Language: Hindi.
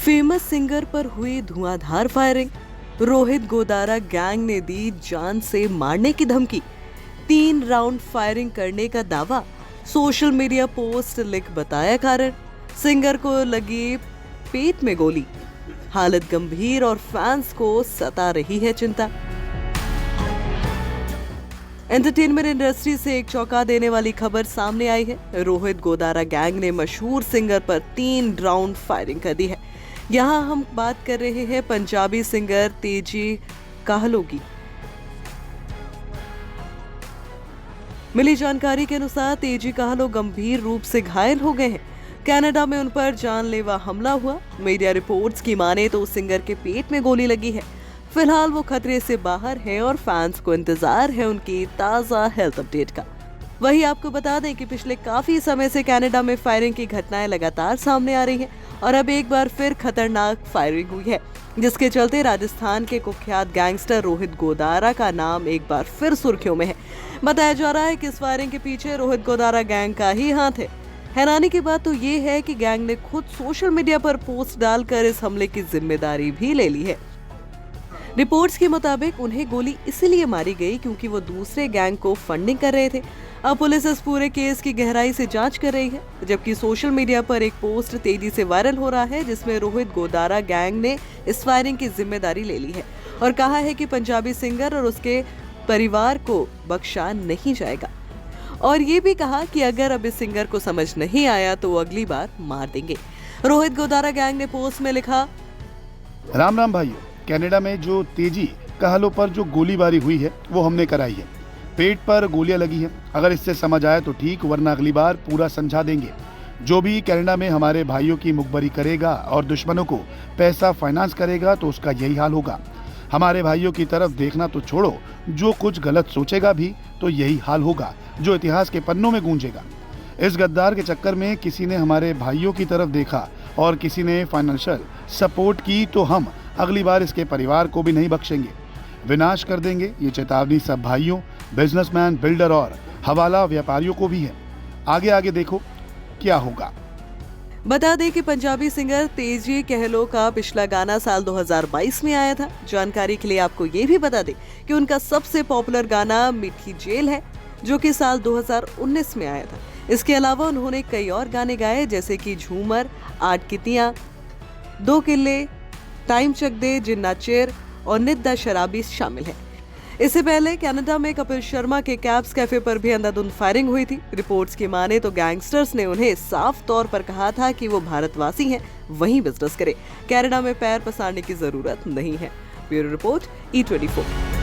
फेमस सिंगर पर हुई धुआंधार फायरिंग। रोहित गोदारा गैंग ने दी जान से मारने की धमकी। 3 राउंड फायरिंग करने का दावा। सोशल मीडिया पोस्ट लिख बताया कारण। सिंगर को लगी पेट में गोली। हालत गंभीर और फैंस को सता रही है चिंता। एंटरटेनमेंट इंडस्ट्री से एक चौंका देने वाली खबर सामने आई है। रोहित गोदारा गैंग ने मशहूर सिंगर पर 3 राउंड फायरिंग कर दी है। यहाँ हम बात कर रहे हैं पंजाबी सिंगर तेजी काहलो की। मिली जानकारी के अनुसार तेजी काहलो गंभीर रूप से घायल हो गए हैं। कनाडा में उन पर जानलेवा हमला हुआ। मीडिया रिपोर्ट्स की माने तो सिंगर के पेट में गोली लगी है। फिलहाल वो खतरे से बाहर है और फैंस को इंतजार है उनकी ताजा हेल्थ अपडेट का। वही आपको बता दें कि पिछले काफी समय से कनाडा में फायरिंग की घटनाएं लगातार सामने आ रही हैं और अब एक बार फिर खतरनाक फायरिंग हुई है, जिसके चलते राजस्थान के कुख्यात गैंगस्टर रोहित गोदारा का नाम एक बार फिर सुर्खियों में है। बताया जा रहा है कि इस फायरिंग के पीछे रोहित गोदारा गैंग का ही हाथ है। हैरानी की बात तो ये है कि गैंग ने खुद सोशल मीडिया पर पोस्ट डालकर इस हमले की जिम्मेदारी भी ले ली है। रिपोर्ट्स के मुताबिक उन्हें गोली इसलिए मारी गई क्योंकि वो दूसरे गैंग को फंडिंग कर रहे थे। अब पुलिस इस पूरे केस की गहराई से जांच कर रही है, जबकि सोशल मीडिया पर एक पोस्ट तेजी से वायरल हो रहा है जिसमें रोहित गोदारा गैंग ने इस फायरिंग की जिम्मेदारी ले ली है और कहा है कि पंजाबी सिंगर और उसके परिवार को बख्शा नहीं जाएगा। और ये भी कहा कि अगर अब इस सिंगर को समझ नहीं आया तो वो अगली बार मार देंगे। रोहित गोदारा गैंग ने पोस्ट में लिखा, राम राम भाइयों, कनाडा में जो तेजी काहलो पर जो गोलीबारी हुई है वो हमने कराई है। पेट पर गोलियां लगी हैं। अगर इससे समझ आए तो ठीक, वरना अगली बार पूरा समझा देंगे। जो भी कनाडा में हमारे भाइयों की मुखबरी करेगा और दुश्मनों को पैसा फाइनेंस करेगा तो उसका यही हाल होगा। हमारे भाइयों की तरफ देखना तो छोड़ो, जो कुछ गलत सोचेगा भी तो यही हाल होगा, जो इतिहास के पन्नों में गूंजेगा। इस गद्दार के चक्कर में किसी ने हमारे भाइयों की तरफ देखा और किसी ने फाइनेंशियल सपोर्ट की तो हम अगली बार इसके परिवार को भी नहीं बख्शेंगे, विनाश कर देंगे। ये चेतावनी सब भाइयों, बिजनेसमैन, बिल्डर और हवाला व्यापारियों को भी है। आगे आगे देखो क्या होगा। बता दें कि पंजाबी सिंगर तेजी काहलो का पिछला गाना साल 2022 में आया था। जानकारी के लिए आपको ये भी बता दें कि उनका सबसे पॉपुलर गाना मीठी जेल है, जो कि साल 2019 में आया था। इसके अलावा उन्होंने कई और गाने गाए जैसे कि झूमर, 8 कितियां, 2 किले, टाइम चक दे, जिन्ना चेर और निद्दा शराबी शामिल है। इससे पहले कनाडा में कपिल शर्मा के कैप्स कैफे पर भी अंधाधुंध फायरिंग हुई थी। रिपोर्ट्स की माने तो गैंगस्टर्स ने उन्हें साफ तौर पर कहा था कि वो भारतवासी हैं, वहीं बिजनेस करें, कनाडा में पैर पसारने की जरूरत नहीं है। Bureau report, E24।